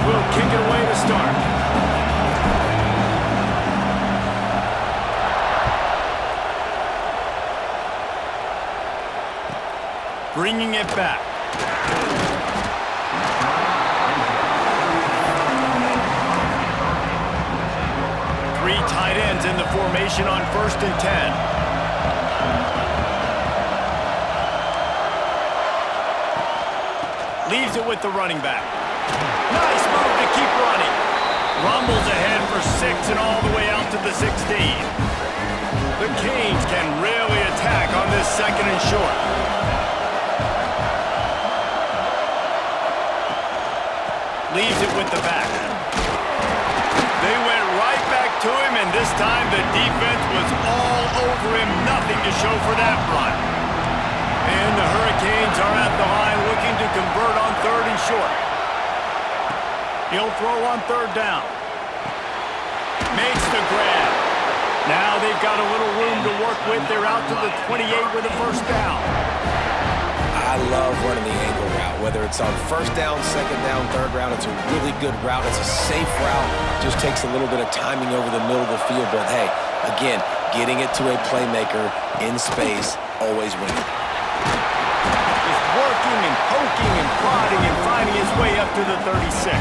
will kick it away to start. Bringing it back. Three tight ends in the formation on 1st and 10. Leaves it with the running back. Nice move to keep running. Rumbles ahead for 6 and all the way out to the 16. The Canes can really attack on this 2nd and short. Leaves it with the back. They went right back to him, and this time the defense was all over him. Nothing to show for that run. And the Hurricanes are at the line looking to convert on 3rd and short. He'll throw on 3rd down. Makes the grab. Now they've got a little room to work with. They're out to the 28 with a 1st down. I love running the angle route, whether it's on 1st down, 2nd down, 3rd round. It's a really good route. It's a safe route. Just takes a little bit of timing over the middle of the field. But, hey, again, getting it to a playmaker in space, always winning. He's working and poking and prodding and finding his way up to the 36.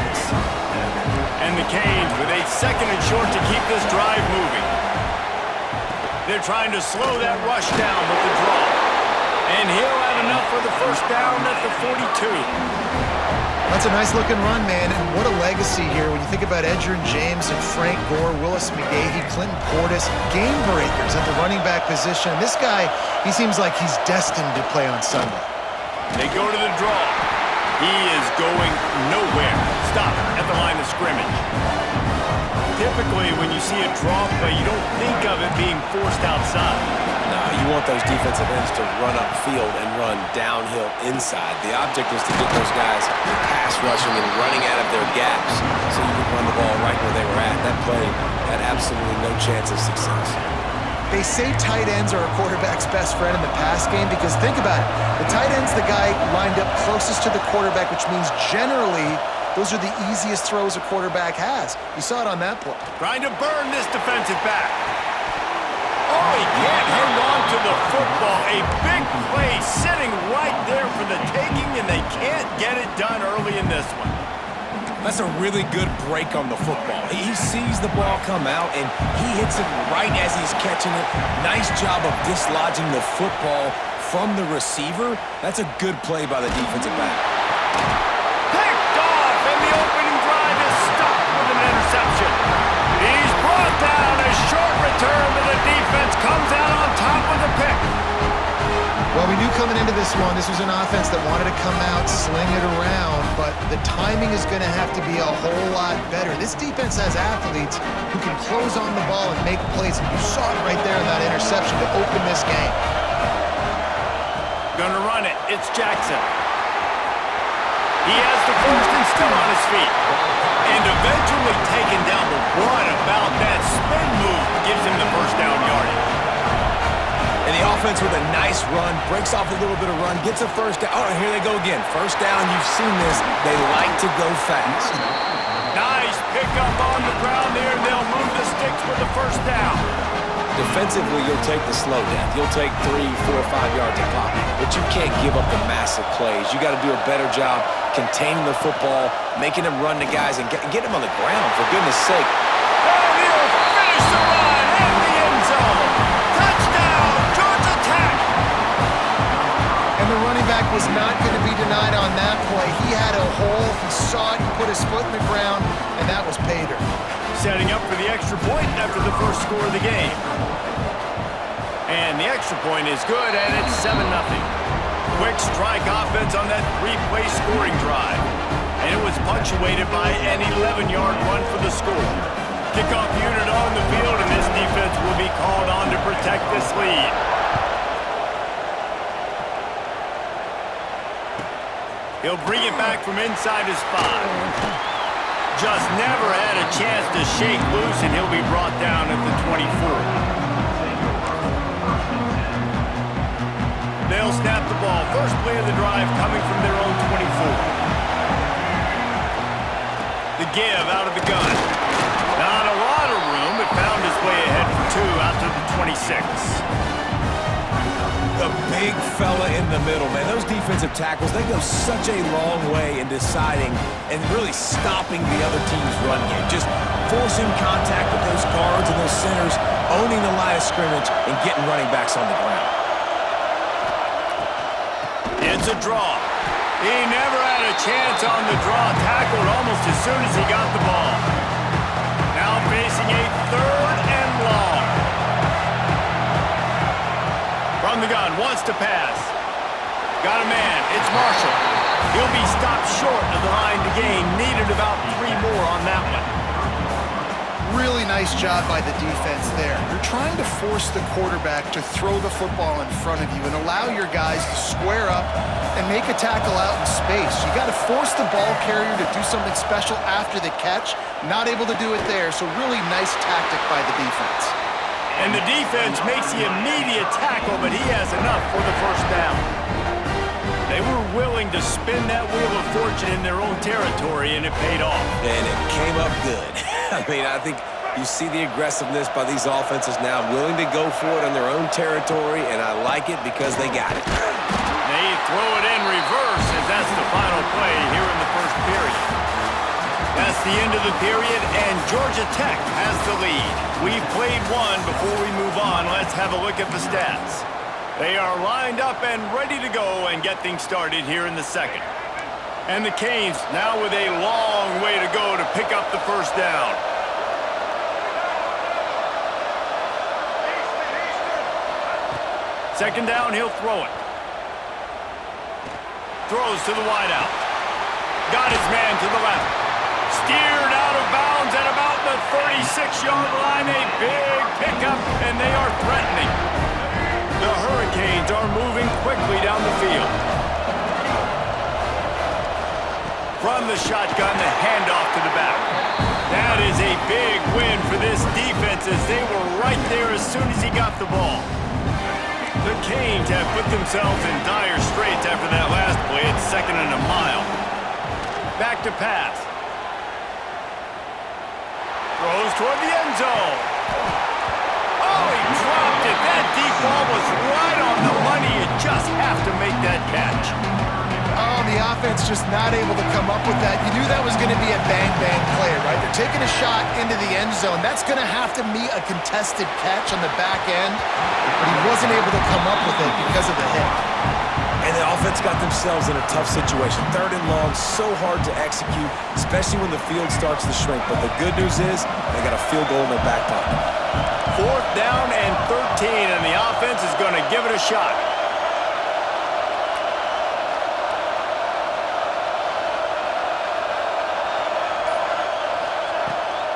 And the Canes with a 2nd and short to keep this drive moving. They're trying to slow that rush down with the draw. And he'll have enough for the 1st down at the 42. That's a nice-looking run, man, and what a legacy here when you think about Edgerrin James and Frank Gore, Willis McGahee, Clinton Portis, game breakers at the running back position. This guy, he seems like he's destined to play on Sunday. They go to the draw. He is going nowhere. Stop at the line of scrimmage. Typically, when you see a draw play, you don't think of it being forced outside. No, you want those defensive ends to run upfield and run downhill inside. The object is to get those guys pass rushing and running out of their gaps so you can run the ball right where they were at. That play had absolutely no chance of success. They say tight ends are a quarterback's best friend in the pass game because think about it. The tight end's the guy lined up closest to the quarterback, which means generally those are the easiest throws a quarterback has. You saw it on that play. Trying to burn this defensive back. Oh, he can't hang on to the football. A big play sitting right there for the taking, and they can't get it done early in this one. That's a really good break on the football. He sees the ball come out, and he hits it right as he's catching it. Nice job of dislodging the football from the receiver. That's a good play by the defensive back. Picked off, and the opening drive is stopped with an interception. He's brought down. A short return, but the defense comes out on top of the pick. Well, we knew coming into this one, this was an offense that wanted to come out, sling it around, but the timing is going to have to be a whole lot better. This defense has athletes who can close on the ball and make plays, and you saw it right there in that interception to open this game. Gonna run it. It's Jackson. He has the 1st and still on his feet. And eventually taken down, but what about that spin move gives him the 1st down yardage? And the offense with a nice run, breaks off a little bit of run, gets a 1st down. Oh, here they go again. 1st down, you've seen this. They like to go fast. Nice pickup on the ground there, and they'll move the sticks with the 1st down. Defensively, you'll take the slow death. You'll take 3, 4, 5 yards a pop, but you can't give up the massive plays. You got to do a better job containing the football, making them run to guys, and get them on the ground, for goodness sake. And he'll finish the run in the end zone. Touchdown, Georgia Tech. And the running back was not going to be denied on that play. He had a hole, he saw it, he put his foot in the ground, and that was pay dirt. Setting up for the extra point after the 1st score of the game. And the extra point is good, and it's 7-0. Quick strike offense on that 3-play scoring drive. And it was punctuated by an 11-yard run for the score. Kickoff unit on the field, and this defense will be called on to protect this lead. He'll bring it back from inside his 5. Just never had a chance to shake loose, and he'll be brought down at the 24. They'll snap the ball. 1st play of the drive coming from their own 24. The give out of the gun. Not a lot of room, but found his way ahead for 2 out to the 26. The big fella in the middle, man. Those defensive tackles, they go such a long way in deciding and really stopping the other team's run game. Just forcing contact with those guards and those centers, owning the line of scrimmage, and getting running backs on the ground. It's a draw. He never had a chance on the draw. Tackled almost as soon as he got the ball. Now facing a 3rd and long. From the gun, wants to pass. Got a man. It's Marshall. He'll be stopped short of the line to gain. Needed about 3 more on that one. Really nice job by the defense there. You're trying to force the quarterback to throw the football in front of you and allow your guys to square up and make a tackle out in space. You got to force the ball carrier to do something special after the catch. Not able to do it there, so really nice tactic by the defense. And the defense makes the immediate tackle, but he has enough for the 1st down. They were willing to spin that wheel of fortune in their own territory, and it paid off. And it came up good. I mean, I think you see the aggressiveness by these offenses now, willing to go for it on their own territory, and I like it because they got it. They throw it in reverse, as that's the final play here in the 1st period. That's the end of the period, and Georgia Tech has the lead. We've played one. Before we move on, let's have a look at the stats. They are lined up and ready to go and get things started here in the 2nd. And the Canes now with a long way to go to pick up the 1st down. Second down, he'll throw it. Throws to the wideout. Got his man to the left. Steered out of bounds at about the 36-yard line. A big pickup, and they are threatening. The Hurricanes are moving quickly down the field. From the shotgun, the handoff to the back. That is a big win for this defense as they were right there as soon as he got the ball. The Canes have put themselves in dire straits after that last play. It's 2nd and a mile. Back to pass. Throws toward the end zone. Oh, he dropped it. That deep ball was right on the money. You just have to make that catch. Oh, the offense just not able to come up with that. You knew that was going to be a bang-bang play, right? They're taking a shot into the end zone. That's going to have to be a contested catch on the back end, but he wasn't able to come up with it because of the hit. And the offense got themselves in a tough situation. 3rd and long, so hard to execute, especially when the field starts to shrink. But the good news is they got a field goal in their back pocket. 4th down and 13, and the offense is going to give it a shot.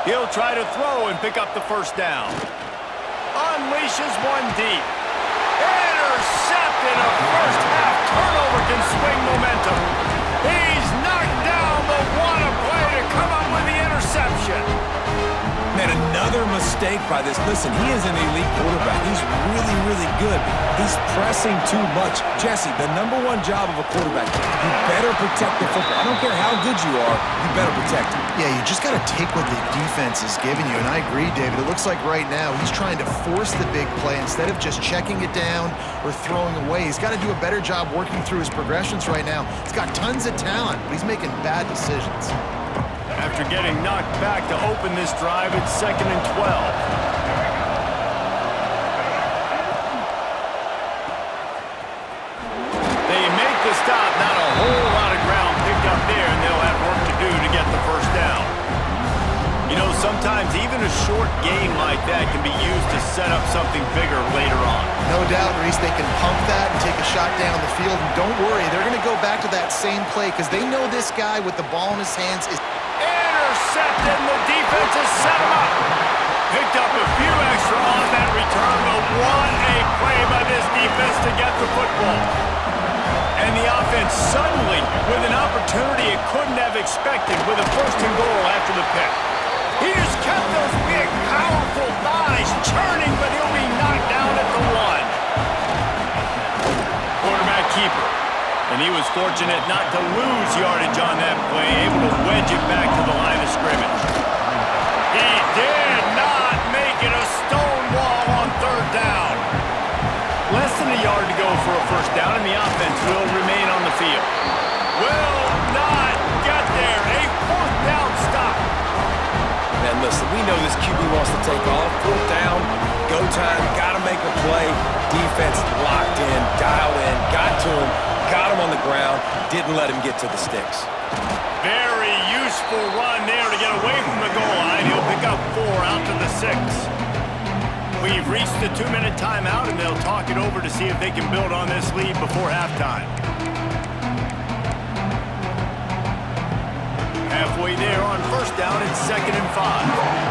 He'll try to throw and pick up the 1st down. Unleashes one deep. Intercepted. A first-half turnover can swing momentum. He's knocked down, but what a play to come up with the interception. Man, another mistake by this. Listen, he is an elite quarterback. He's really, really good. He's pressing too much. Jesse, the #1 job of a quarterback, you better protect the football. I don't care how good you are, you better protect it. Yeah, you just got to take what the defense is giving you, and I agree, David. It looks like right now he's trying to force the big play instead of just checking it down or throwing away. He's got to do a better job working through his progressions right now. He's got tons of talent, but he's making bad decisions. After getting knocked back to open this drive, it's 2nd and 12. They make the stop. Not a whole lot of ground picked up there, and they'll have work to do to get the 1st down. You know, sometimes even a short game like that can be used to set up something bigger later on. No doubt, Reese, they can pump that and take a shot down the field. And don't worry, they're going to go back to that same play because they know this guy with the ball in his hands is intercepted, and the defense has set him up. Picked up a few extra on that return, but what a play by this defense to get the football. And the offense suddenly with an opportunity it couldn't have expected with a 1st and goal after the pick. He just kept those big, powerful thighs churning, but he'll be knocked down at the 1. Quarterback keeper. And he was fortunate not to lose yardage on that play, able to wedge it back to the line of scrimmage. He did not make it a stone wall on third down. Less than a yard to go for a first down, and the offense will remain on the field. Will not get there. A fourth down stop. Man, listen, we know this QB wants to take off. Fourth down, go time, got to make a play. Defense locked in, dialed in, got to him, got him on the ground, didn't let him get to the sticks. Very useful run there to get away from the goal line. He'll pick up 4 out to the 6. We've reached the 2-minute timeout, and they'll talk it over to see if they can build on this lead before halftime. Halfway there on first down, it's 2nd and 5.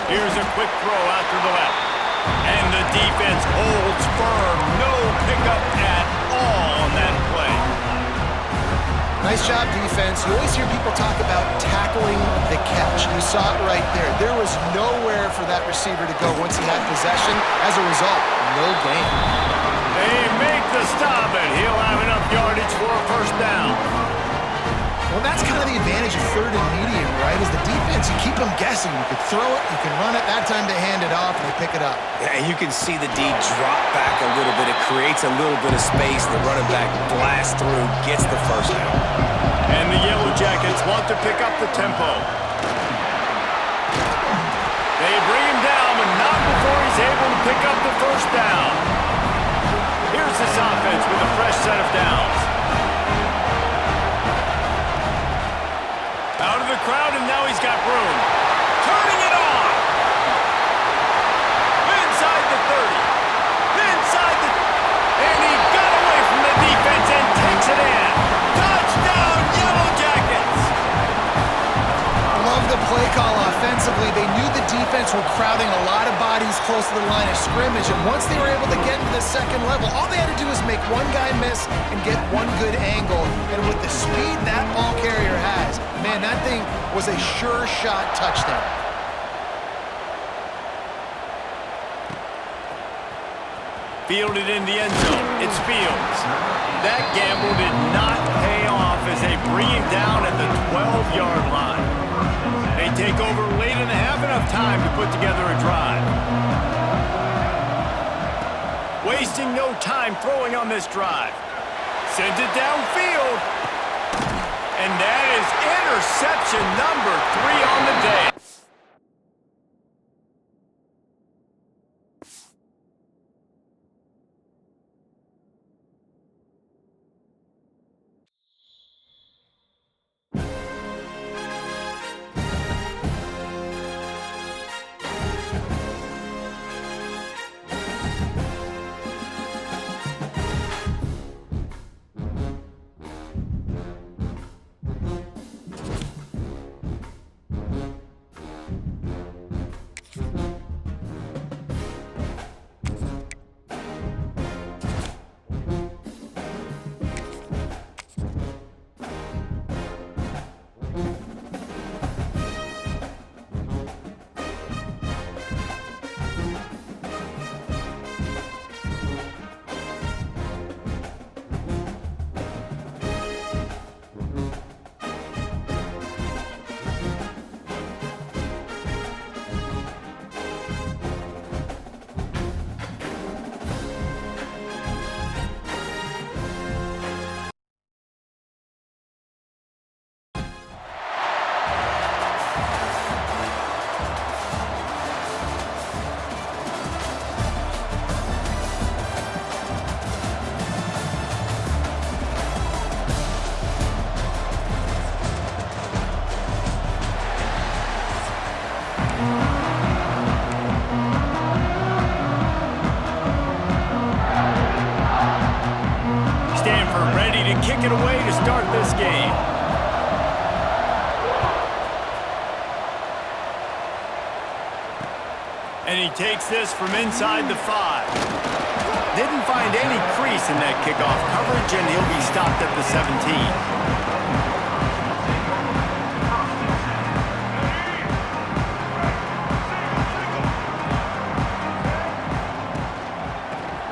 Here's a quick throw out to the left. And the defense holds firm. No pickup at all on that play. Nice job, defense. You always hear people talk about tackling the catch. You saw it right there. There was nowhere for that receiver to go once he had possession. As a result, no gain. They make the stop, and he'll have enough yardage for a first down. Well, that's kind of the advantage of 3rd and medium, right? Is the defense, you keep them guessing. You can throw it, you can run it. That time they hand it off, and they pick it up. Yeah, and you can see the D drop back a little bit. It creates a little bit of space. The running back blasts through, gets the first down. And the Yellow Jackets want to pick up the tempo. They bring him down, but not before he's able to pick up the first down. Here's this offense with a fresh set of downs. Out of the crowd, and now he's got room. Turning it on! Inside the 30. Inside the... And he got away from the defense and takes it in. Touchdown, Yellow Jackets! Love the play call offensively. They knew the defense were crowding a lot of bodies close to the line of scrimmage, and once they were able to get into the second level, all they had to do was make one guy miss and get one good angle. And with the speed that ball carrier has, man, that thing was a sure shot touchdown. Fielded in the end zone. It's Fields. That gamble did not pay off as they bring him down at the 12-yard line. They take over late and have enough time to put together a drive. Wasting no time throwing on this drive. Sends it downfield. And that is interception number 3 on the day. Kick it away to start this game. And he takes this from inside the 5. Didn't find any crease in that kickoff coverage, and he'll be stopped at the 17.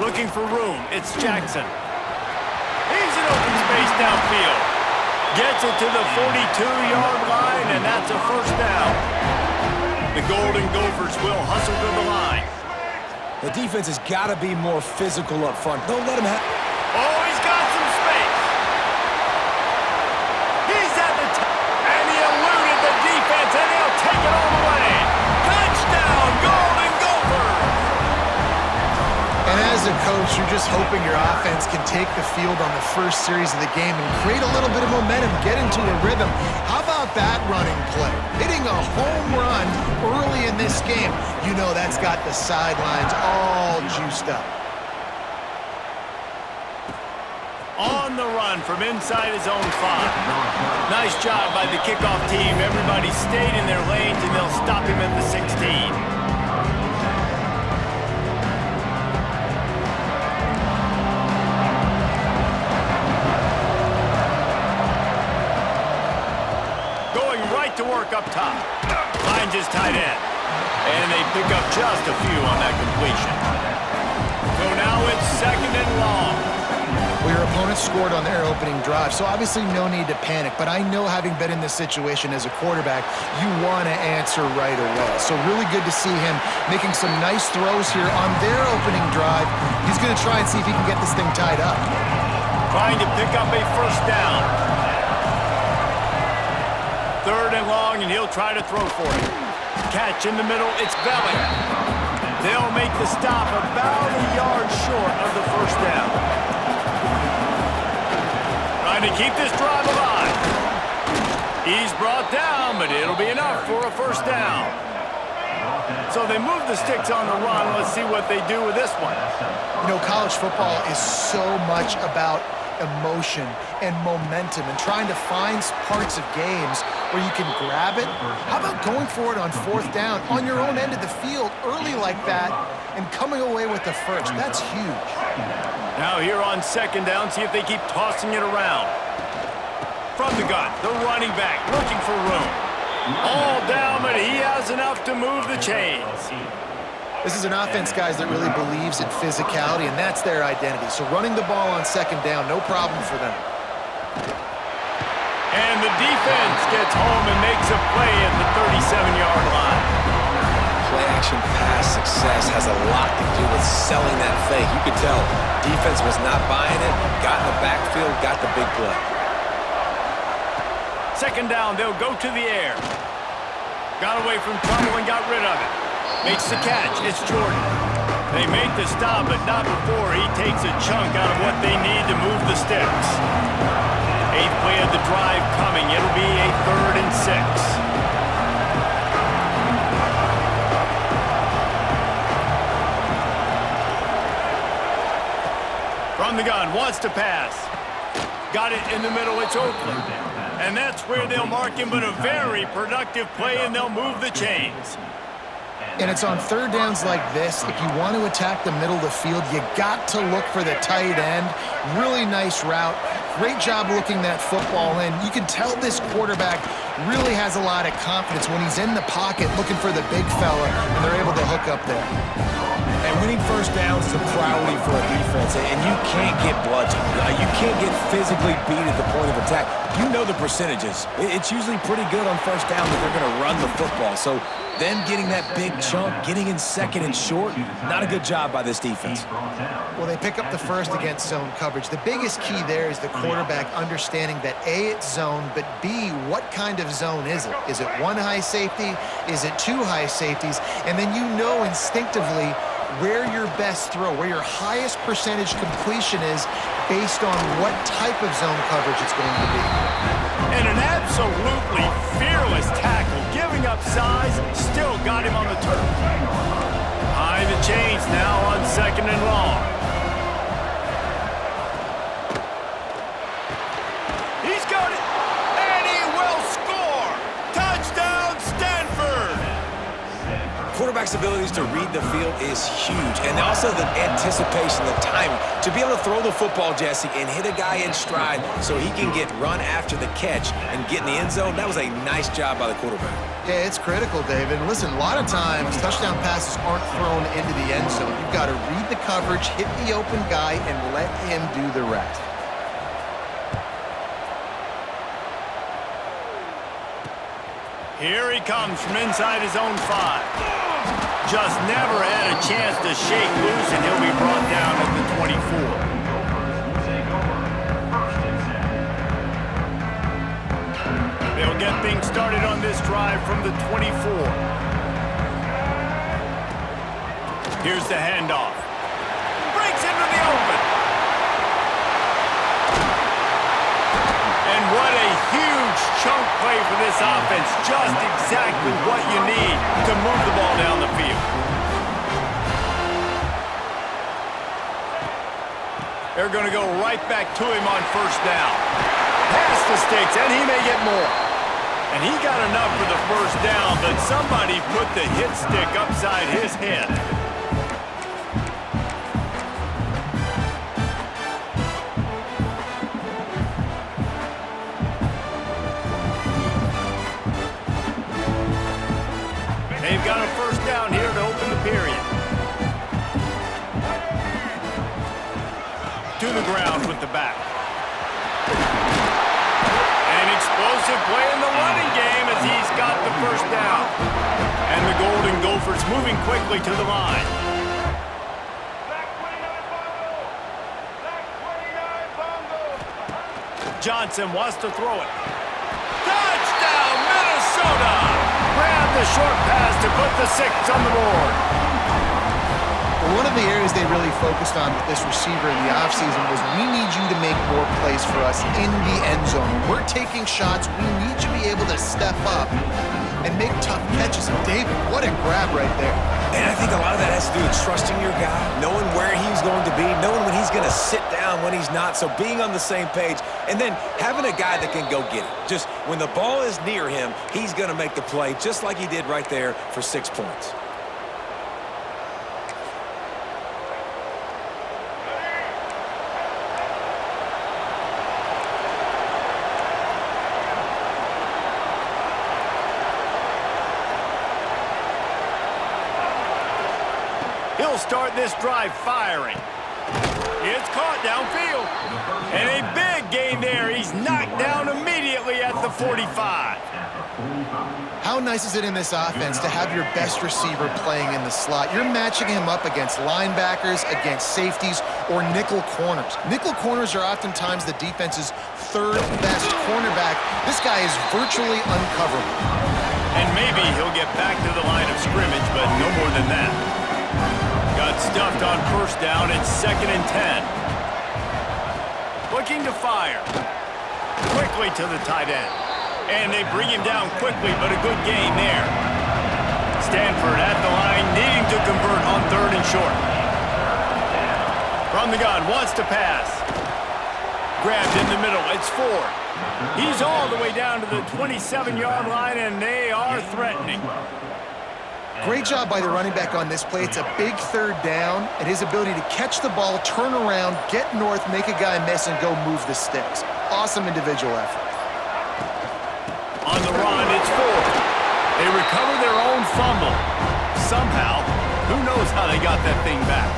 Looking for room. It's Jackson. He's in open space downfield. Gets it to the 42-yard line, and that's a first down. The Golden Gophers will hustle to the line. The defense has got to be more physical up front. Don't let him have... Oh, he's got some space. He's at the top, and he eluded the defense, and he'll take it all the way. Touchdown, Golden Gophers! And as a coach, you're just hoping your offense can take the field on the first series of the game and create a little bit of momentum, get into a rhythm. How about that running play? Hitting a home run early in this game. You know that's got the sidelines all juiced up. On the run from inside his own 5. Nice job by the kickoff team. Everybody stayed in their lanes, and they'll stop him at the 16. To work up top. Finds his tight end. And they pick up just a few on that completion. So now it's 2nd and long. Well, your opponent scored on their opening drive, so obviously no need to panic. But I know, having been in this situation as a quarterback, you want to answer right away. So really good to see him making some nice throws here on their opening drive. He's going to try and see if he can get this thing tied up. Trying to pick up a first down. 3rd and long, and he'll try to throw for it. Catch in the middle, it's Belling. They'll make the stop about a yard short of the first down. Trying to keep this drive alive. He's brought down, but it'll be enough for a first down. So they move the sticks on the run. Let's see what they do with this one. You know, college football is so much about emotion and momentum and trying to find parts of games where you can grab it. How about going for it on 4th down on your own end of the field early like that and coming away with the first? That's huge. Now here on 2nd down, see if they keep tossing it around. From the gun, the running back looking for room. All down, but he has enough to move the chains. This is an offense, guys, that really believes in physicality, and that's their identity. So running the ball on 2nd down, no problem for them. And the defense gets home and makes a play at the 37-yard line. Play-action pass success has a lot to do with selling that fake. You could tell defense was not buying it, got in the backfield, got the big play. 2nd down, they'll go to the air. Got away from trouble and got rid of it. Makes the catch. It's Jordan. They make the stop, but not before he takes a chunk out of what they need to move the sticks. 8th play of the drive coming. It'll be a 3rd and 6. From the gun, wants to pass. Got it in the middle. It's Oakley. And that's where they'll mark him, but a very productive play, and they'll move the chains. And it's on 3rd downs like this, if you want to attack the middle of the field, you got to look for the tight end. Really nice route. Great job looking that football in. You can tell this quarterback really has a lot of confidence when he's in the pocket looking for the big fella, and they're able to hook up there. And winning first downs is a priority for a defense, and you can't get bludgeoned. You can't get physically beat at the point of attack. You know the percentages. It's usually pretty good on first down that they're going to run the football. So them getting that big chunk, getting in 2nd and short, not a good job by this defense. Well, they pick up the first against zone coverage. The biggest key there is the quarterback understanding that A, it's zone, but B, what kind of zone is it? Is it 1 high safety? Is it 2 high safeties? And then you know instinctively where your best throw, where your highest percentage completion is based on what type of zone coverage it's going to be. And an absolutely fearless tackle, giving up size, still got him on the turf. High the chains now on 2nd and long. He's got it, and he will score! Touchdown, Stanford! Quarterbacks quarterback's abilities to read the field is huge. And also the anticipation, the timing. To be able to throw the football, Jesse, and hit a guy in stride so he can get run after the catch and get in the end zone, that was a nice job by the quarterback. Yeah, it's critical, David. And listen, a lot of times touchdown passes aren't thrown into the end zone. You've got to read the coverage, hit the open guy, and let him do the rest. Here he comes from inside his own 5. Just never had a chance to shake loose, and he'll be brought down at the 24. They'll get things started on this drive from the 24. Here's the handoff. Breaks into the open. And what a huge chunk play for this offense. Just exactly what you need to move the ball down the field. They're going to go right back to him on first down. Past the sticks, and he may get more. And he got enough for the first down, but somebody put the hit stick upside his head. They've got a first down here to open the period. To the ground with the back. An explosive play in the running game as he's got the first down. And the Golden Gophers moving quickly to the line. Johnson wants to throw it. Touchdown, Minnesota! Grab the short pass to put the 6 on the board. Well, one of the areas they really focused on with this receiver in the offseason was we need you to make more plays for us in the end zone. When we're taking shots, we need you to be able to step up and make tough catches. And David, what a grab right there. And I think a lot of that has to do with trusting your guy, knowing where he's going to be, knowing when he's going to sit down, when he's not, so being on the same page, and then having a guy that can go get it. Just when the ball is near him, he's going to make the play, just like he did right there for 6 points. He'll start this drive firing. It's caught downfield. And a big gain there. He's knocked down immediately at the 45. How nice is it in this offense to have your best receiver playing in the slot? You're matching him up against linebackers, against safeties, or nickel corners. Nickel corners are oftentimes the defense's third best cornerback. This guy is virtually uncoverable. And maybe he'll get back to the line of scrimmage, but no more than that. Got stuffed on first down. It's 2nd and 10. Looking to fire. Quickly to the tight end. And they bring him down quickly, but a good gain there. Stanford at the line, needing to convert on 3rd and short. From the gun, wants to pass. Grabbed in the middle, it's Ford. He's all the way down to the 27-yard line, and they are threatening. Great job by the running back on this play. It's a big 3rd down, and his ability to catch the ball, turn around, get north, make a guy miss, and go move the sticks. Awesome individual effort. On the run, it's Ford. They recover their own fumble. Somehow, who knows how they got that thing back.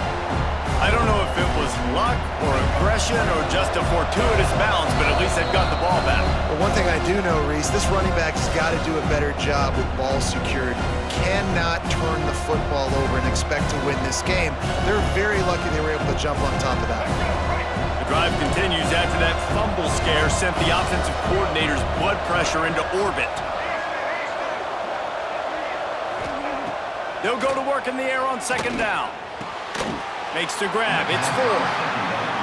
I don't know if it was luck or aggression or just a fortuitous bounce, but at least they've got the ball back. Well, one thing I do know, Reese, this running back has got to do a better job with ball security. Cannot turn the football over and expect to win this game. They're very lucky they were able to jump on top of that. The drive continues after that fumble scare sent the offensive coordinator's blood pressure into orbit. They'll go to work in the air on 2nd down. Makes the grab. It's Ford.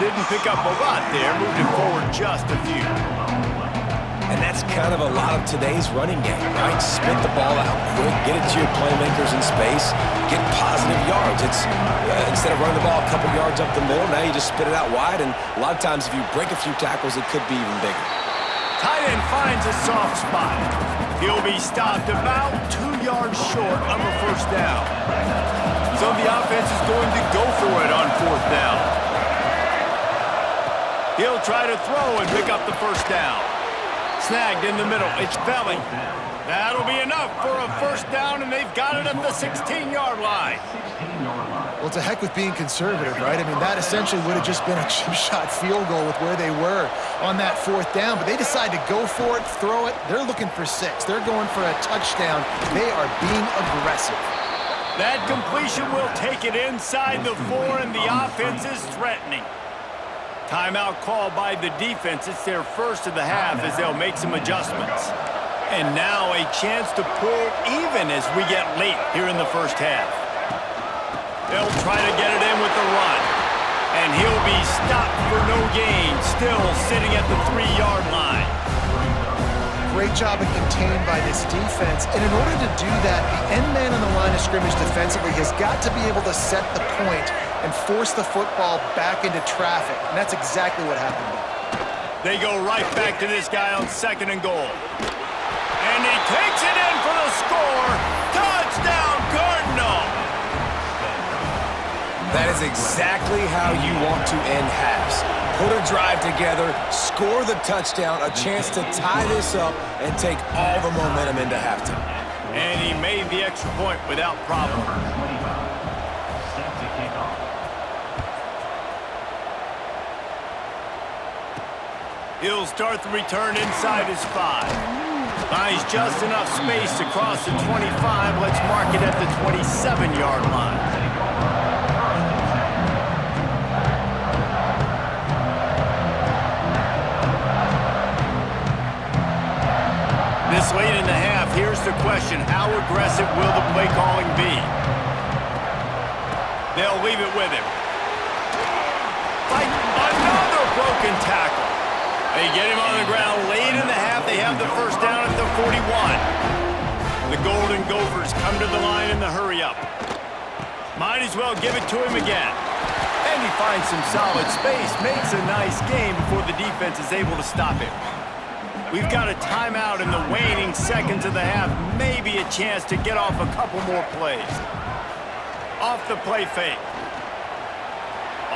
Didn't pick up a lot there. Moved it forward just a few. And that's kind of a lot of today's running game, right? Spit the ball out quick, get it to your playmakers in space, get positive yards. It's instead of running the ball a couple yards up the middle, now you just spit it out wide, and a lot of times if you break a few tackles, it could be even bigger. Tight end finds a soft spot. He'll be stopped about 2 yards short of a first down. So the offense is going to go for it on fourth down. He'll try to throw and pick up the first down. Snagged in the middle. It's Belly. That'll be enough for a first down, and they've got it at the 16-yard line. Well, it's a heck with being conservative, right? I mean, that essentially would have just been a chip shot field goal with where they were on that fourth down, but they decide to go for it, throw it. They're looking for 6. They're going for a touchdown. They are being aggressive. That completion will take it inside the 4, and the offense is threatening. Timeout called by the defense. It's their first of the half as they'll make some adjustments. And now a chance to pull even as we get late here in the first half. They'll try to get it in with the run. And he'll be stopped for no gain, still sitting at the 3-yard line. Great job of contained by this defense. And in order to do that, the end man on the line of scrimmage defensively has got to be able to set the point and force the football back into traffic. And that's exactly what happened. They go right back to this guy on 2nd and goal. And he takes it in for the score. Touchdown, Cardinal! That is exactly how you want to end halves. Put a drive together, score the touchdown, a chance to tie this up, and take all the momentum into halftime. And he made the extra point without problem. He'll start the return inside his 5. Finds just enough space to cross the 25. Let's mark it at the 27-yard line. This late in the half, here's the question. How aggressive will the play calling be? They'll leave it with him. Fight another broken tackle. They get him on the ground late in the half. They have the first down at the 41. The Golden Gophers come to the line in the hurry-up. Might as well give it to him again. And he finds some solid space, makes a nice game before the defense is able to stop him. We've got a timeout in the waning seconds of the half. Maybe a chance to get off a couple more plays. Off the play fake.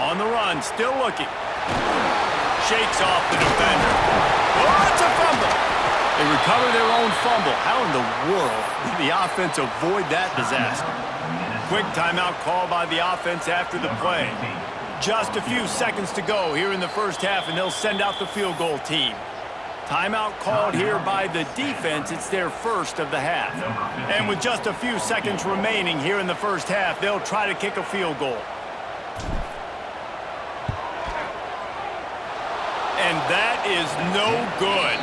On the run, still looking. Shakes off the defender. Oh, it's a fumble. They recover their own fumble. How in the world did the offense avoid that disaster? Quick timeout call by the offense after the play. Just a few seconds to go here in the first half, and they'll send out the field goal team. Timeout called here by the defense. It's their first of the half. And with just a few seconds remaining here in the first half, they'll try to kick a field goal. And that is no good.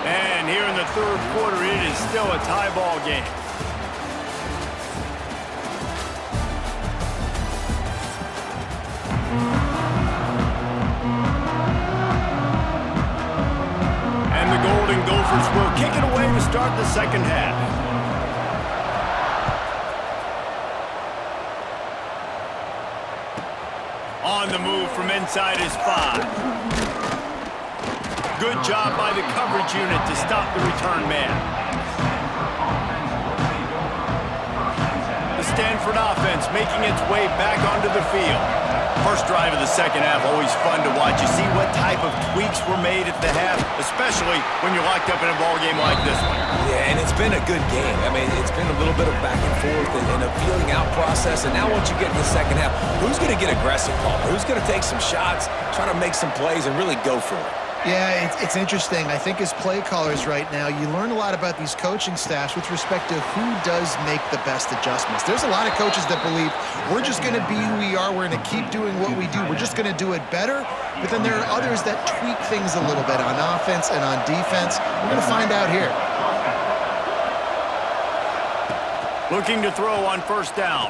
And here in the third quarter, it is still a tie ball game. And the Golden Gophers will kick it away to start the second half. On the move from inside his 5. Good job by the coverage unit to stop the return man. The Stanford offense making its way back onto the field. First drive of the second half, always fun to watch. You see what type of tweaks were made at the half, especially when you're locked up in a ball game like this one. Yeah, and it's been a good game. I mean, it's been a little bit of back and forth and a feeling out process. And now once you get in the second half, who's going to get aggressive, Paul? Who's going to take some shots, try to make some plays, and really go for it? Yeah, it's interesting. I think as play callers right now, you learn a lot about these coaching staffs with respect to who does make the best adjustments. There's a lot of coaches that believe we're just going to be who we are. We're going to keep doing what we do. We're just going to do it better. But then there are others that tweak things a little bit on offense and on defense. We're going to find out here. Looking to throw on first down.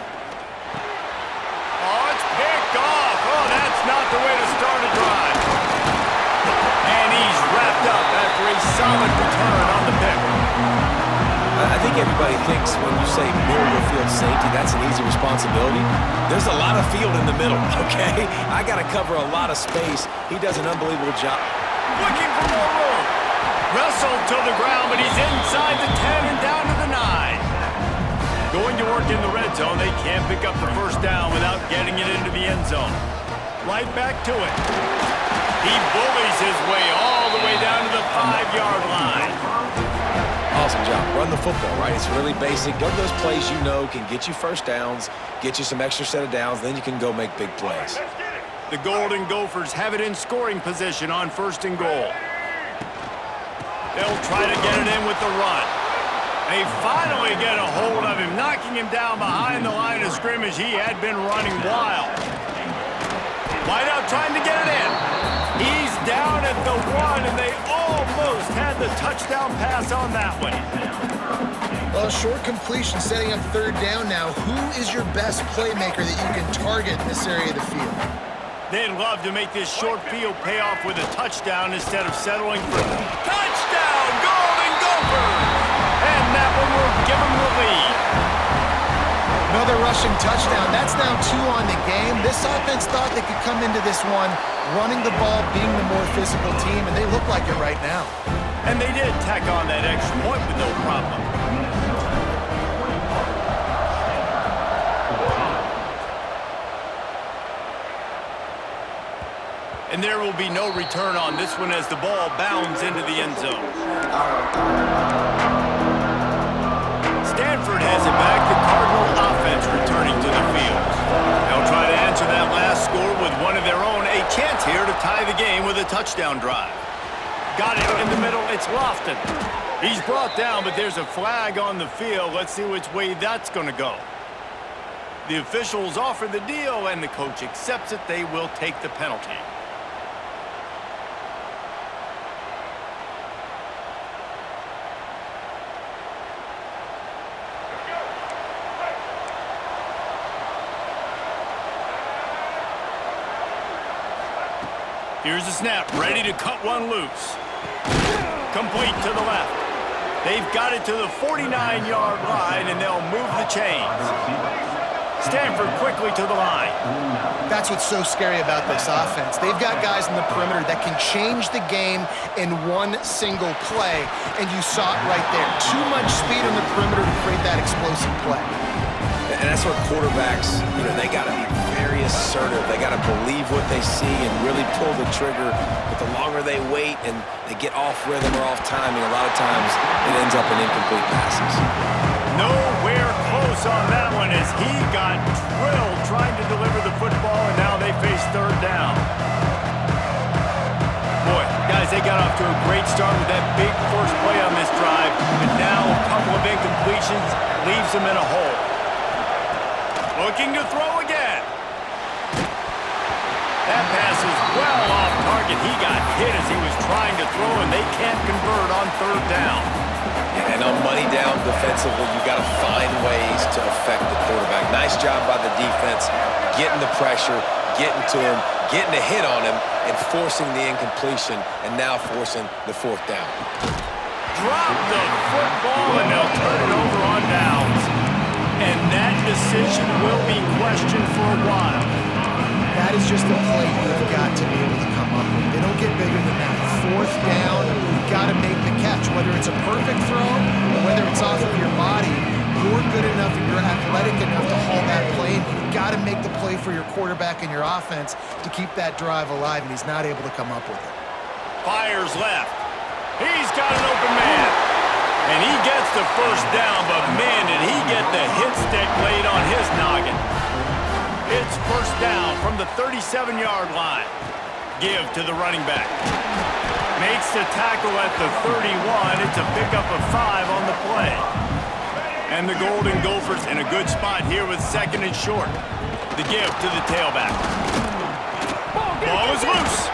Oh, it's picked off. Oh, that's not the way to start a drive. And he's wrapped up after a solid return on the pick. I think everybody thinks when you say middle of the field safety, that's an easy responsibility. There's a lot of field in the middle, okay? I got to cover a lot of space. He does an unbelievable job. Looking for more room. Wrestled to the ground, but he's inside the 10 and down to the 9. Going to work in the red zone, they can't pick up the first down without getting it into the end zone. Right back to it. He bullies his way all the way down to the 5-yard line. Awesome job. Run the football, right? It's really basic. Go to those plays you know can get you first downs, get you some extra set of downs, then you can go make big plays. The Golden Gophers have it in scoring position on 1st and goal. They'll try to get it in with the run. They finally get a hold of him, knocking him down behind the line of scrimmage. He had been running wild. Wideout trying to get it in. He's down at the 1, and they almost had the touchdown pass on that one. Well, short completion setting up 3rd down now. Who is your best playmaker that you can target in this area of the field? They'd love to make this short field pay off with a touchdown instead of settling for touchdown, Golden Gophers! And that one will give them the lead. Another rushing touchdown. That's now 2 on the game. This offense thought they could come into this one running the ball, being the more physical team, and they look like it right now. And they did tack on that extra point with no problem. And there will be no return on this one as the ball bounds into the end zone. Stanford has it back. The Cardinal offense returning to the field. They'll try to answer that last score with one of their own. A chance here to tie the game with a touchdown drive. Got it in the middle. It's Lofton. He's brought down, but there's a flag on the field. Let's see which way that's going to go. The officials offer the deal, and the coach accepts it. They will take the penalty. Here's the snap, ready to cut one loose. Complete to the left. They've got it to the 49-yard line, and they'll move the chains. Stanford quickly to the line. That's what's so scary about this offense. They've got guys in the perimeter that can change the game in one single play, and you saw it right there. Too much speed on the perimeter to create that explosive play. And that's where quarterbacks, they got to be very assertive. They got to believe what they see and really pull the trigger. But the longer they wait and they get off rhythm or off timing, a lot of times it ends up in incomplete passes. Nowhere close on that one as he got drilled trying to deliver the football, and now they face 3rd down. Boy, guys, they got off to a great start with that big first play on this drive, but now a couple of incompletions leaves them in a hole. Looking to throw again. That pass is well off target. He got hit as he was trying to throw, and they can't convert on 3rd down. And on money down defensively, you got to find ways to affect the quarterback. Nice job by the defense, getting the pressure, getting to him, getting a hit on him, and forcing the incompletion, and now forcing the 4th down. Drop the football, and they'll turn it over on downs. And that decision will be questioned for a while. That is just a play you've got to be able to come up with. They don't get bigger than that. 4th down, you've got to make the catch. Whether it's a perfect throw or whether it's off of your body, you're good enough and you're athletic enough to haul that play. And you've got to make the play for your quarterback and your offense to keep that drive alive, and he's not able to come up with it. Fires left. He's got an open man. And he gets the first down, but man, did he get the hit stick laid on his noggin. It's 1st down from the 37-yard line. Give to the running back. Makes the tackle at the 31. It's a pickup of 5 on the play. And the Golden Gophers in a good spot here with 2nd and short. The give to the tailback. Ball is loose.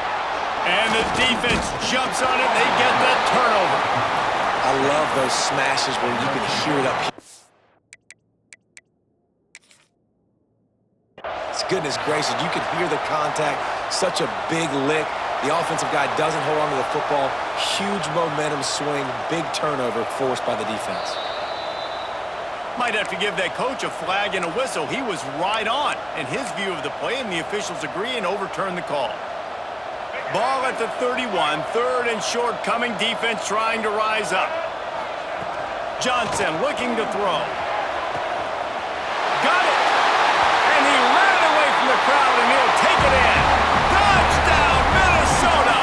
And the defense jumps on it. They get the turnover. I love those smashes where you can hear it up here. It's goodness gracious, you can hear the contact. Such a big lick. The offensive guy doesn't hold on to the football. Huge momentum swing, big turnover forced by the defense. Might have to give that coach a flag and a whistle. He was right on in his view of the play, and the officials agree and overturn the call. Ball at the 31, third and short, coming defense trying to rise up. Johnson looking to throw. Got it! And he ran away from the crowd, and he'll take it in. Touchdown, Minnesota!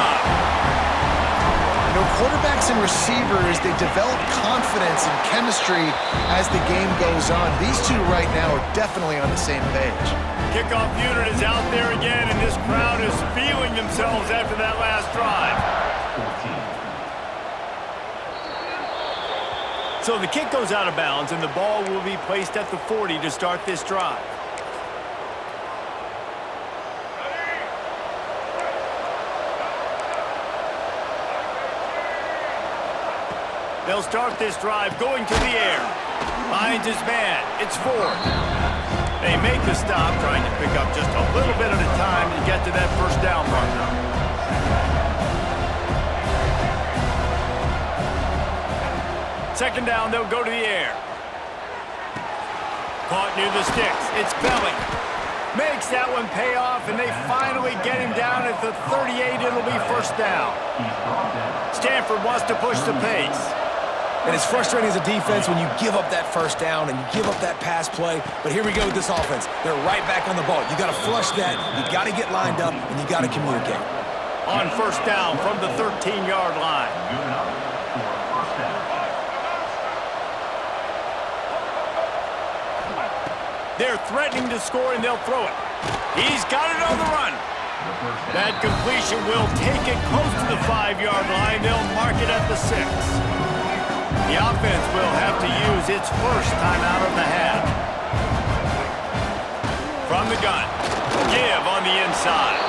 You know, quarterbacks and receivers, they develop confidence and chemistry as the game goes on. These two right now are definitely on the same page. Kickoff unit is out there again, and this crowd is feeling themselves after that last drive. So the kick goes out of bounds, and the ball will be placed at the 40 to start this drive. They'll start this drive going to the air. Finds his man. It's Ford. They make the stop, trying to pick up just a little bit at a time to get to that first down marker. Second down, they'll go to the air. Caught near the sticks. It's Belly. Makes that one pay off, and they finally get him down at the 38. It'll be first down. Stanford wants to push the pace. And it's frustrating as a defense when you give up that first down and you give up that pass play. But here we go with this offense. They're right back on the ball. You got to flush that. You got to get lined up, and you got to communicate. On first down from the 13-yard line. They're threatening to score, and they'll throw it. He's got it on the run. That completion will take it close to the 5-yard line. They'll mark it at the 6. The offense will have to use its first timeout of the half. From the gun, give on the inside.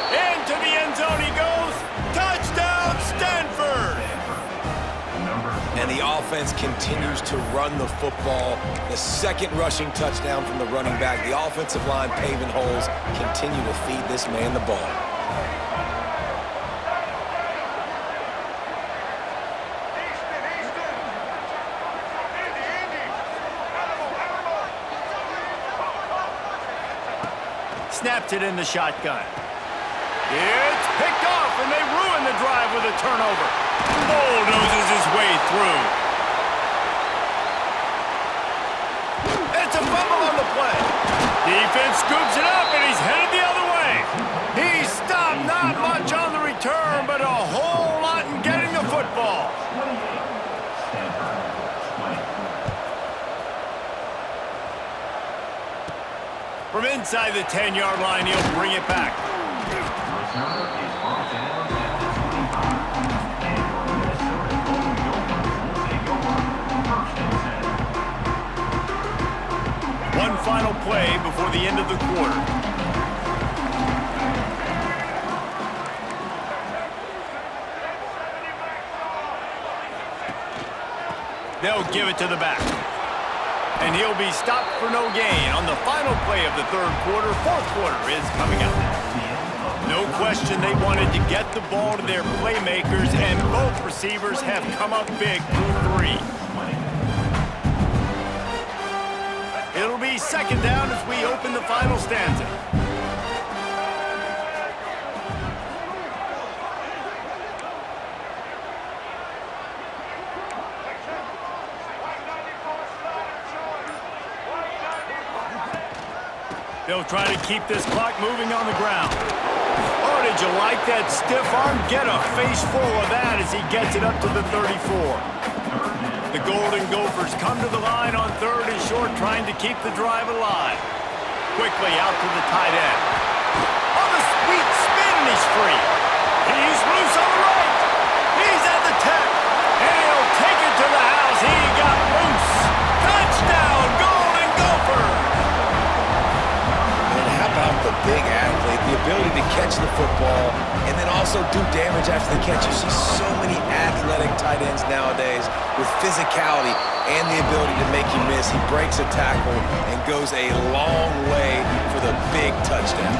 Into the end zone he goes. Touchdown, Stanford! And the offense continues to run the football. The second rushing touchdown from the running back. The offensive line paving holes. Continue to feed this man the ball. Snaps it in the shotgun. It's picked off, and they ruin the drive with a turnover. Bulldozes his way through. It's a fumble on the play. Defense scoops it up, and he's headed the other way. He stopped, not much on the return, but a whole lot in getting the football. From inside the 10-yard line, he'll bring it back. One final play before the end of the quarter. They'll give it to the back. And he'll be stopped for no gain on the final play of the third quarter. Fourth quarter is coming up. No question they wanted to get the ball to their playmakers, and both receivers have come up big through 3. It'll be second down as we open the final stanza. They'll try to keep this clock moving on the ground. Oh, did you like that stiff arm? Get a face full of that as he gets it up to the 34. The Golden Gophers come to the line on third and short, trying to keep the drive alive. Quickly out to the tight end. On the sweet spin, and he's free. He's loose on the right. He's at the 10. And he'll take it to the house. He got loose. Touchdown, Golden Gophers! About the big athlete, the ability to catch the football and then also do damage after the catch. You see so many athletic tight ends nowadays with physicality and the ability to make you miss. He breaks a tackle and goes a long way for the big touchdown.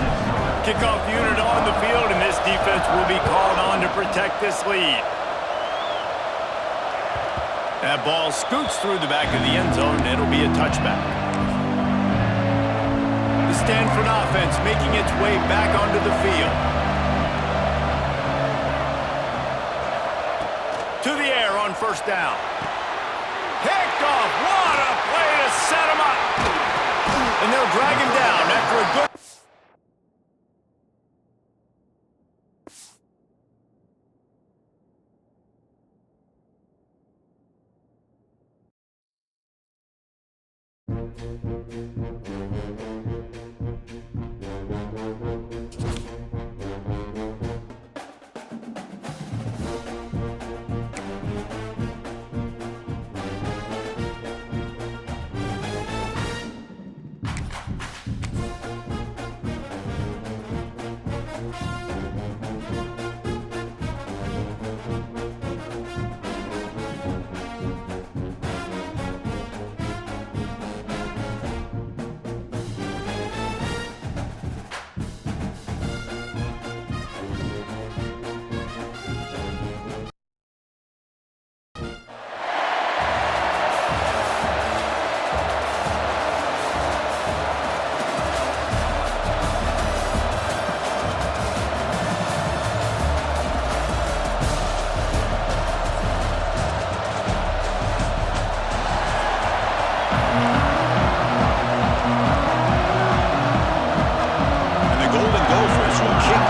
Kickoff unit on the field, and this defense will be called on to protect this lead. That ball scoots through the back of the end zone, and it'll be a touchback. Stanford offense making its way back onto the field. first down. Picked off. What a play to set him up. And they'll drag him down after a good...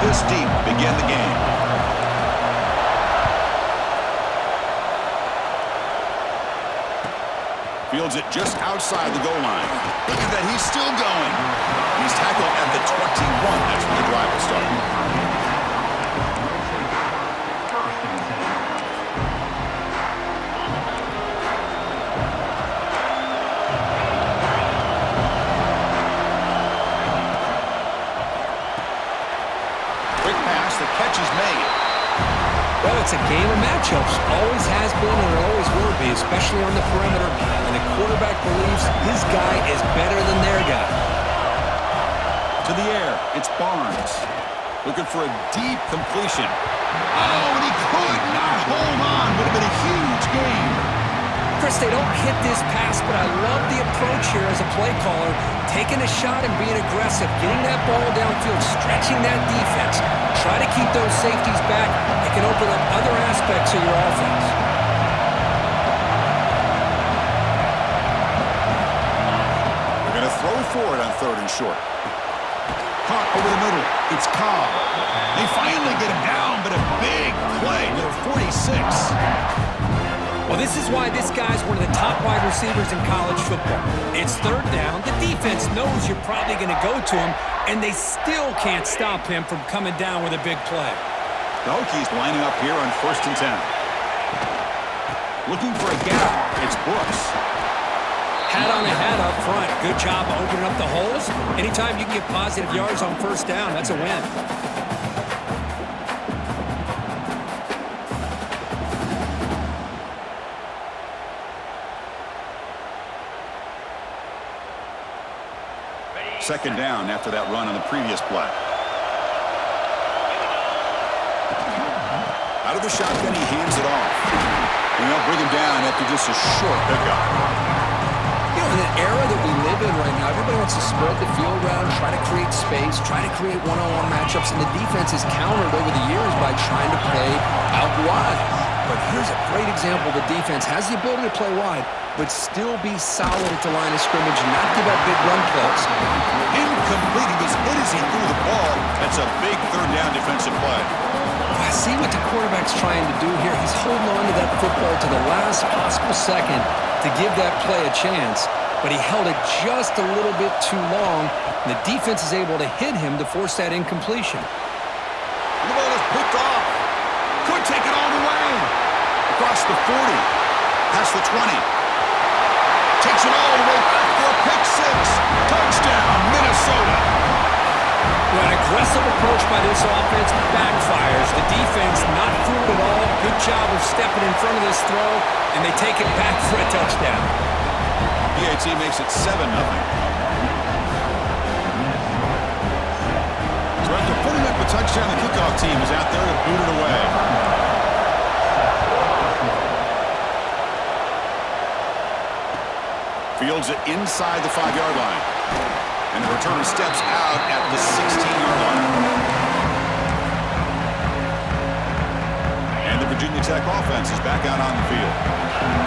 This deep to begin the game. Fields it just outside the goal line. Look at that, he's still going. He's tackled at the 21. That's where the drive will start. The catch is made. Well, it's a game of matchups. Always has been and it always will be, especially on the perimeter. And the quarterback believes his guy is better than their guy. To the air, it's Barnes. Looking for a deep completion. Oh, and he could not hold on. Would have been a huge game. Chris, they don't hit this pass, but I love the approach here as a play caller. Taking a shot and being aggressive, getting that ball downfield, stretching that defense. Try to keep those safeties back. It can open up other aspects of your offense. They're going to throw for it on 3rd and short. Caught over the middle. It's Cobb. They finally get him down, but a big play to 46. Well, this is why this guy's one of the top wide receivers in college football. It's 3rd down. The defense knows you're probably going to go to him, and they still can't stop him from coming down with a big play. The Hokies lining up here on 1st and 10. Looking for a gap. It's Brooks. Hat on a hat up front. Good job opening up the holes. Anytime you can get positive yards on 1st down, that's a win. Second down after that run on the previous play. Out of the shotgun, he hands it off. And they'll bring him down after just a short pickup. You know, in the era that we live in right now, everybody wants to spread the field around, try to create space, try to create one-on-one matchups, and the defense has countered over the years by trying to play out wide. But here's a great example. The defense has the ability to play wide, but still be solid at the line of scrimmage and not give up big run plays. Incomplete. He was hit as he threw the ball. That's a big 3rd down defensive play. I see what the quarterback's trying to do here. He's holding on to that football to the last possible second to give that play a chance, but he held it just a little bit too long, and the defense is able to hit him to force that incompletion. The ball is picked off. Could take it all the way. Across the 40. Past the 20. Takes it all the way back for a pick 6. Touchdown, Minnesota. Well, an aggressive approach by this offense backfires. The defense not fooled at all. Good job of stepping in front of this throw, and they take it back for a touchdown. PAT makes it 7-0. So after putting up a touchdown, the kickoff team is out there to boot it away. Fields it inside the 5-yard line. And the returner steps out at the 16-yard line. And the Virginia Virginia Tech offense is back out on the field.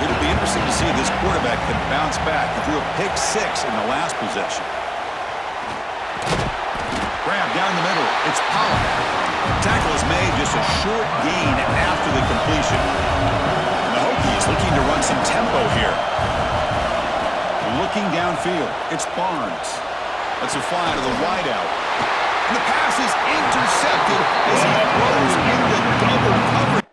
It'll be interesting to see if this quarterback can bounce back. He threw a pick 6 in the last possession. Grab down the middle. It's Pollock. Tackle is made, just a short gain after the completion. And the Hokies looking to run some tempo here. Looking downfield. It's Barnes. That's a fly to the wideout. And the pass is intercepted as he throws into double coverage.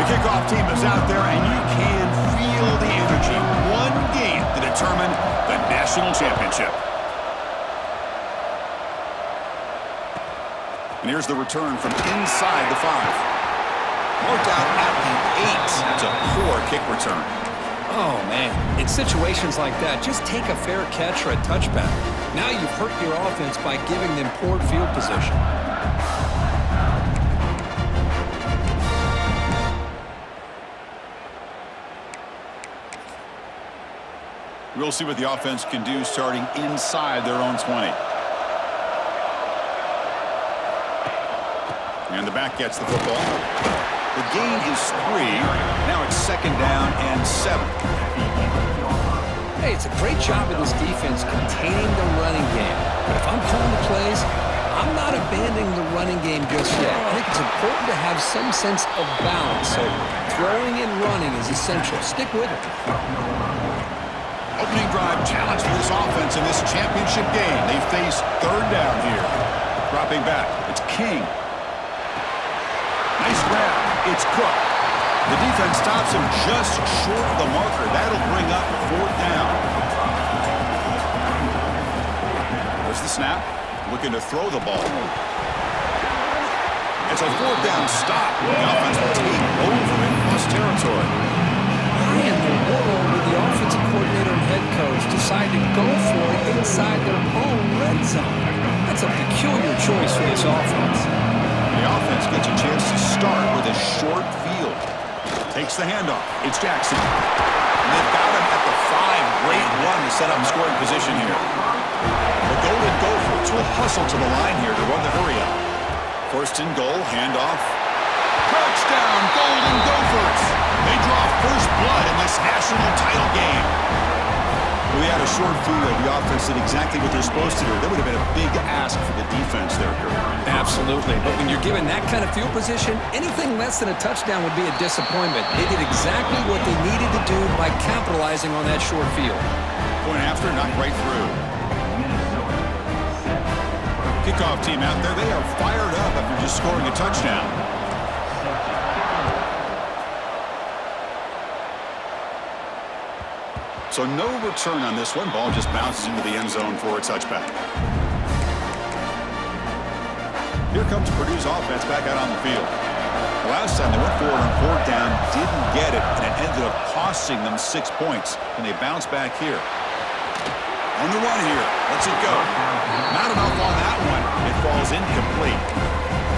Kickoff team is out there, and you can feel the energy. One game to determine the national championship. And here's the return from inside the 5. Marked out at the 8. That's a poor kick return. Oh, man. In situations like that, just take a fair catch or a touchback. Now you've hurt your offense by giving them poor field position. We'll see what the offense can do starting inside their own 20. And the back gets the football. The gain is 3. Now it's 2nd down and 7. Hey, it's a great job of this defense containing the running game. But if I'm calling the plays, I'm not abandoning the running game just yet. I think it's important to have some sense of balance. So throwing and running is essential. Stick with it. Opening drive challenge for this offense in this championship game. They face 3rd down here. Dropping back. It's King. Nice grab. It's Cook. The defense stops him just short of the marker. That'll bring up 4th down. There's the snap. Looking to throw the ball. It's a 4th down stop. The offense will take over in plus territory. Why in the world would the offensive coordinator and head coach decide to go for it inside their own red zone? That's a peculiar choice for this offense. The offense gets a chance to start with a short field. Takes the handoff. It's Jackson. And they've got him at the 5. Great run to set up scoring position here. The Golden Gophers will hustle to the line here to run the hurry up. 1st and goal, handoff. Touchdown, Golden Gophers! They draw first blood in this national title game. Well, they had a short field. The offense did exactly what they're supposed to do. That would have been a big ask for the defense there, Kurt. Absolutely. But when you're given that kind of field position, anything less than a touchdown would be a disappointment. They did exactly what they needed to do by capitalizing on that short field. Point after, knocked right through. Kickoff team out there, they are fired up after just scoring a touchdown. So no return on this one. Ball just bounces into the end zone for a touchback. Here comes Purdue's offense back out on the field. The last time they went forward on fourth down, didn't get it, and it ended up costing them 6 points. And they bounce back here. On the run here. Lets it go. Not enough on that one. It falls incomplete.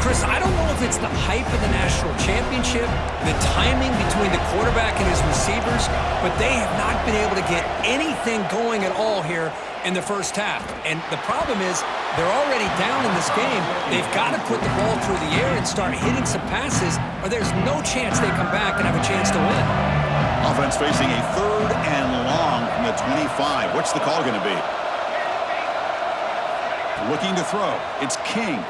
Chris, I don't know if it's the hype of the national championship, the timing between the quarterback and his receivers, but they have not been able to get anything going at all here in the first half. And the problem is they're already down in this game. They've got to put the ball through the air and start hitting some passes, or there's no chance they come back and have a chance to win. Offense facing a 3rd and long from the 25. What's the call going to be? Looking to throw. It's King.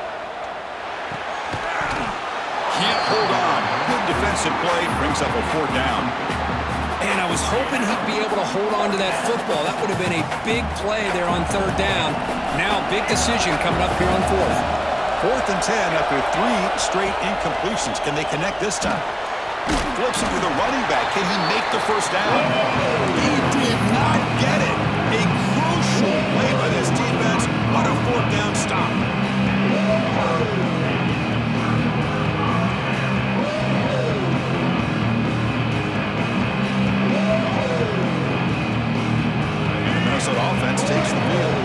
Can't hold on. Good defensive play. Brings up a 4th down. And I was hoping he'd be able to hold on to that football. That would have been a big play there on 3rd down. Now, big decision coming up here on 4th. 4th and 10 after 3 straight incompletions. Can they connect this time? Flips it to the running back. Can he make the 1st down? He did not get it. A crucial play by this defense. What a 4th down stop. The Minnesota offense takes the field.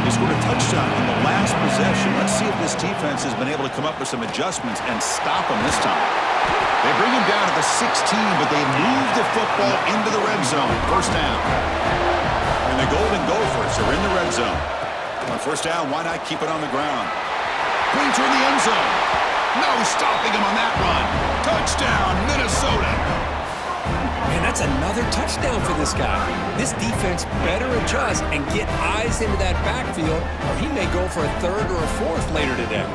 He scored a touchdown on the last possession. Let's see if this defense has been able to come up with some adjustments and stop him this time. They bring him down to the 16, but they move the football into the red zone. 1st down. And the Golden Gophers are in the red zone. On 1st down, why not keep it on the ground? Pointer in the end zone. No stopping him on that run. Touchdown, Minnesota. Man, that's another touchdown for this guy. This defense better adjust and get eyes into that backfield, or he may go for a 3rd or a 4th later today.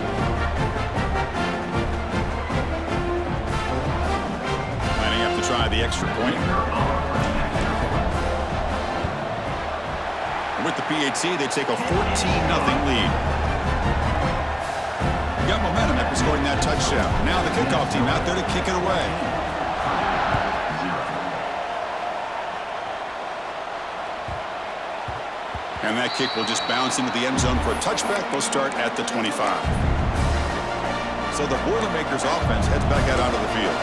Lining up to try the extra point. And with the PAT, they take a 14-0 lead. Got momentum after scoring that touchdown. Now the kickoff team out there to kick it away. And that kick will just bounce into the end zone for a touchback. They'll start at the 25. So the Boilermakers offense heads back out onto the field.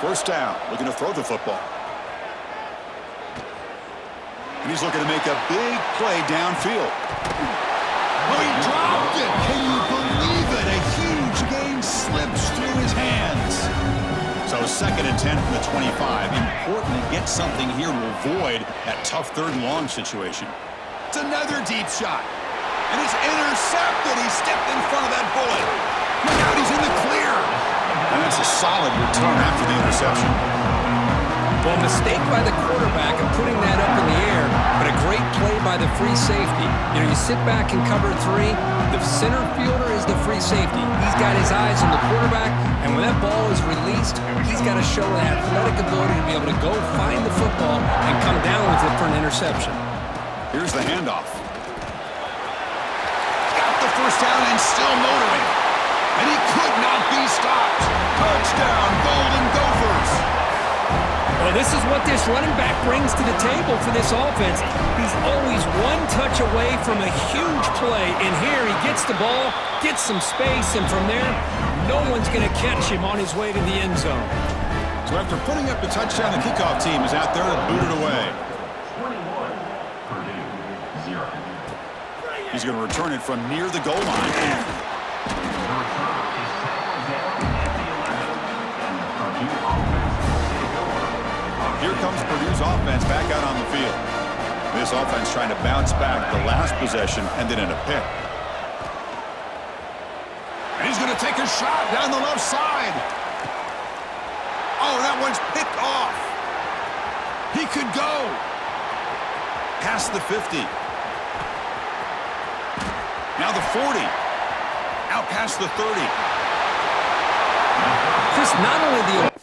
First down, looking to throw the football. And he's looking to make a big play downfield. Oh, he dropped it! Can you believe it? A huge gain slips through his hands. So 2nd and 10 from the 25. Important to get something here to avoid that tough 3rd and long situation. It's another deep shot. And it's intercepted. He stepped in front of that bullet. Look out, he's in the clear. And that's a solid return after the interception. Well, mistake by the quarterback of putting that up in the air, but a great play by the free safety. You know, you sit back in cover 3, the center fielder is the free safety. He's got his eyes on the quarterback, and when that ball is released, he's got to show an athletic ability to be able to go find the football and come down with it for an interception. Here's the handoff. Got the 1st down and still motoring. And he could not be stopped. Touchdown, Golden Gophers. Well, this is what this running back brings to the table for this offense. He's always one touch away from a huge play. And here he gets the ball, gets some space, and from there, no one's going to catch him on his way to the end zone. So after putting up the touchdown, the kickoff team is out there to boot it away. He's going to return it from near the goal line. Here comes Purdue's offense back out on the field. This offense trying to bounce back. The last possession ended in a pick. And he's going to take a shot down the left side. Oh, that one's picked off. He could go. Past the 50. Now the 40. Out past the 30. Chris, not only the